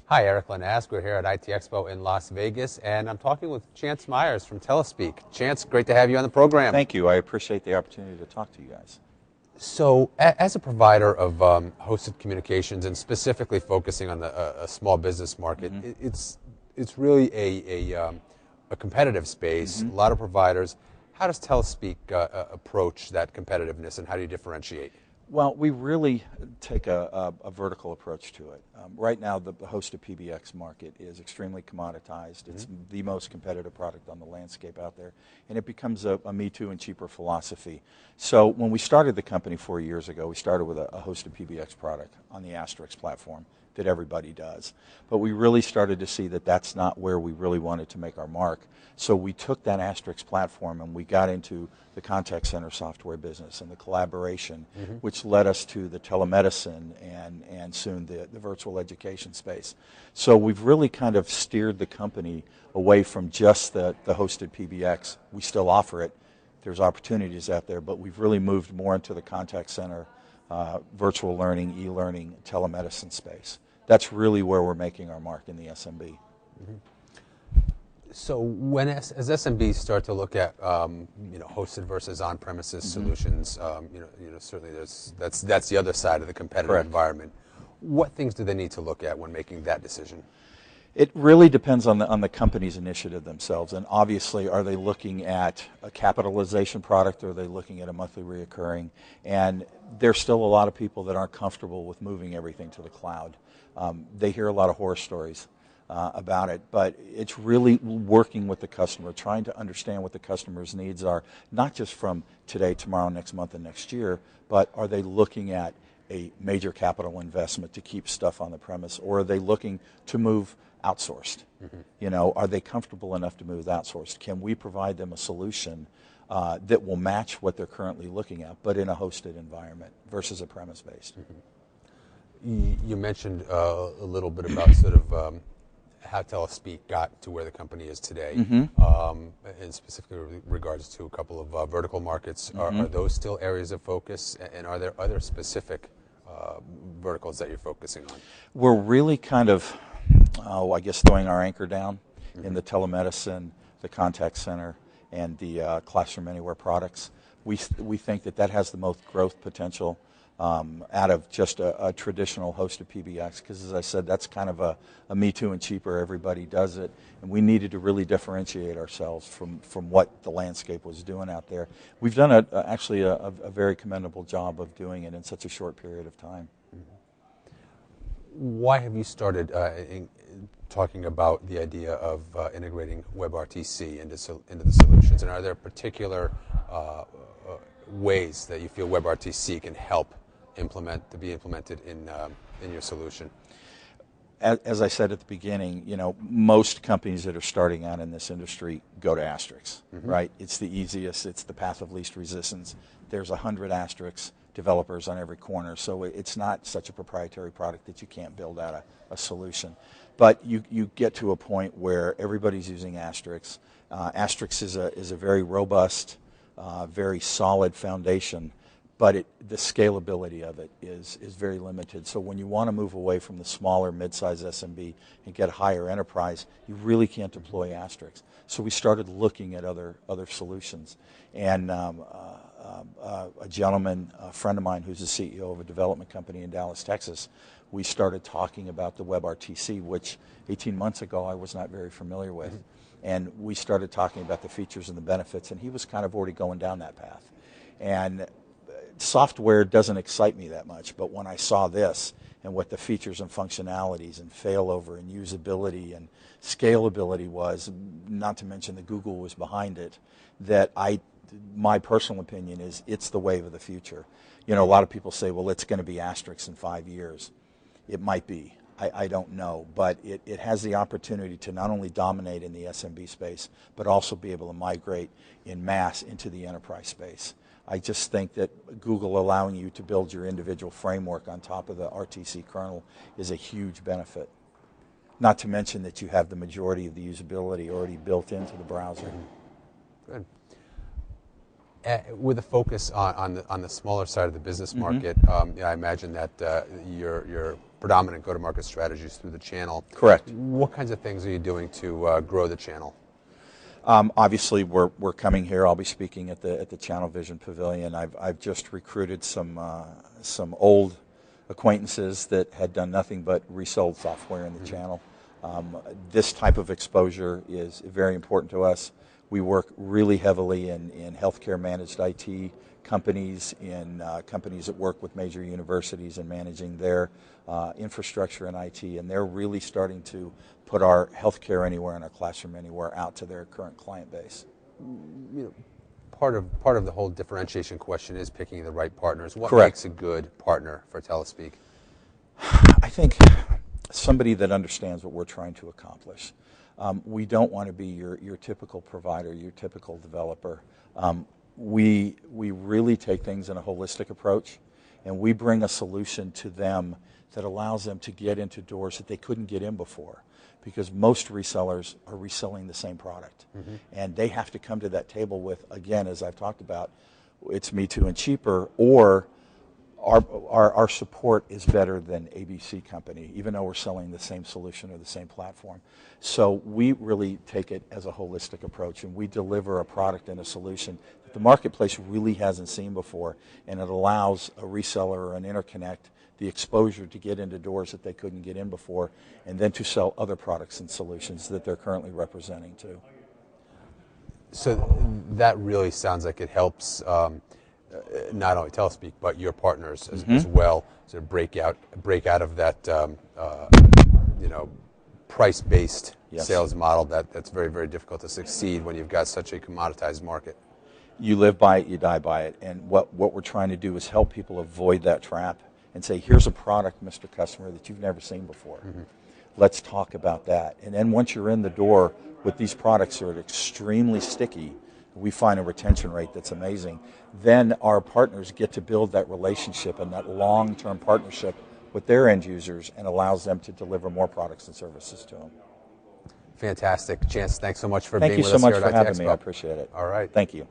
Hi, Eric Lanask. We're here at ITEXPO in Las Vegas, and I'm talking with Chance Myers from TeleSpeak. Chance, great to have you on the program. Thank you. I appreciate the opportunity to talk to you guys. So, as a provider of hosted communications, and specifically focusing on a small business market, it's really a competitive space. A lot of providers. How does TeleSpeak approach that competitiveness, and how do you differentiate? Well, we really take a vertical approach to it. Right now, the hosted PBX market is extremely commoditized. It's the most competitive product on the landscape out there, and it becomes a me too and cheaper philosophy. So when we started the company 4 years ago, we started with a hosted PBX product on the Asterisk platform that everybody does. But we really started to see that that's not where we really wanted to make our mark. So we took that Asterisk platform and we got into the contact center software business and the collaboration, which led us to the telemedicine and soon the virtual education space. So we've really kind of steered the company away from just the hosted PBX. We still offer it. There's opportunities out there, but we've really moved more into the contact center, virtual learning, e-learning, telemedicine space. That's really where we're making our mark in the SMB. So when as SMBs start to look at hosted versus on-premises solutions, certainly that's the other side of the competitive environment. What things do they need to look at when making that decision? It really depends on the company's initiative themselves, and obviously, are they looking at a capitalization product, or are they looking at a monthly reoccurring? And there's still a lot of people that aren't comfortable with moving everything to the cloud. They hear a lot of horror stories about it, but it's really working with the customer, trying to understand what the customer's needs are, not just from today, tomorrow, next month, and next year, but are they looking at a major capital investment to keep stuff on the premise, or are they looking to move outsourced? Are they comfortable enough to move outsourced? Can we provide them a solution that will match what they're currently looking at, but in a hosted environment versus a premise-based? You mentioned a little bit about sort of how TeleSpeak got to where the company is today, and specifically with regards to a couple of vertical markets. Are those still areas of focus, and are there other specific verticals that you're focusing on? We're really kind of, throwing our anchor down in the telemedicine, the contact center, and the classroom anywhere products. We think that has the most growth potential out of just a traditional hosted PBX, because as I said, that's kind of a me too and cheaper, everybody does it, and we needed to really differentiate ourselves from what the landscape was doing out there. We've done actually a very commendable job of doing it in such a short period of time. Why have you started talking about the idea of integrating WebRTC into the solutions, and are there particular ways that you feel WebRTC can help be implemented in your solution? As I said at the beginning, most companies that are starting out in this industry go to Asterisk, right? It's the easiest. It's the path of least resistance. There's 100 Asterisk developers on every corner, so it's not such a proprietary product that you can't build out a solution. But you get to a point where everybody's using Asterisk. Asterisk is a very robust, very solid foundation, but the scalability of it is very limited. So when you want to move away from the smaller mid-size SMB and get higher enterprise, you really can't deploy Asterisk. So we started looking at other solutions. And a gentleman, a friend of mine who's the CEO of a development company in Dallas, Texas, we started talking about the WebRTC, which 18 months ago I was not very familiar with. And we started talking about the features and the benefits, and he was kind of already going down that path. And software doesn't excite me that much, but when I saw this and what the features and functionalities and failover and usability and scalability was, not to mention that Google was behind it, my personal opinion is it's the wave of the future. A lot of people say, well, it's going to be Asterisk in 5 years. It might be. I don't know, but it has the opportunity to not only dominate in the SMB space, but also be able to migrate in mass into the enterprise space. I just think that Google allowing you to build your individual framework on top of the RTC kernel is a huge benefit. Not to mention that you have the majority of the usability already built into the browser. Good. With a focus on the smaller side of the business market, I imagine that your predominant go-to-market strategies through the channel. Correct. What kinds of things are you doing to grow the channel? Obviously, we're coming here. I'll be speaking at the Channel Vision Pavilion. I've just recruited some old acquaintances that had done nothing but resold software in the channel. This type of exposure is very important to us. We work really heavily in healthcare managed IT companies, in companies that work with major universities and managing their infrastructure in IT, and they're really starting to put our healthcare anywhere and our classroom anywhere out to their current client base. Part of the whole differentiation question is picking the right partners. What Correct. makes a good partner for TeleSpeak? I think somebody that understands what we're trying to accomplish. We don't want to be your typical provider, your typical developer. We really take things in a holistic approach, and we bring a solution to them that allows them to get into doors that they couldn't get in before, because most resellers are reselling the same product. And they have to come to that table with, again, as I've talked about, it's me too and cheaper, or our support is better than ABC company, even though we're selling the same solution or the same platform. So we really take it as a holistic approach, and we deliver a product and a solution that the marketplace really hasn't seen before, and it allows a reseller or an interconnect the exposure to get into doors that they couldn't get in before, and then to sell other products and solutions that they're currently representing too. So that really sounds like it helps not only TeleSpeak but your partners as well, to break out of that price-based sales model that's very, very difficult to succeed when you've got such a commoditized market. You live by it, you die by it, and what we're trying to do is help people avoid that trap and say, here's a product, Mr. Customer, that you've never seen before. Let's talk about that. And then once you're in the door with these products that are extremely sticky, we find a retention rate that's amazing. Then our partners get to build that relationship and that long-term partnership with their end users, and allows them to deliver more products and services to them. Fantastic. Chance, thanks so much for being with us Thank you so much here for at having ITEXPO. me. I appreciate it. All right. Thank you.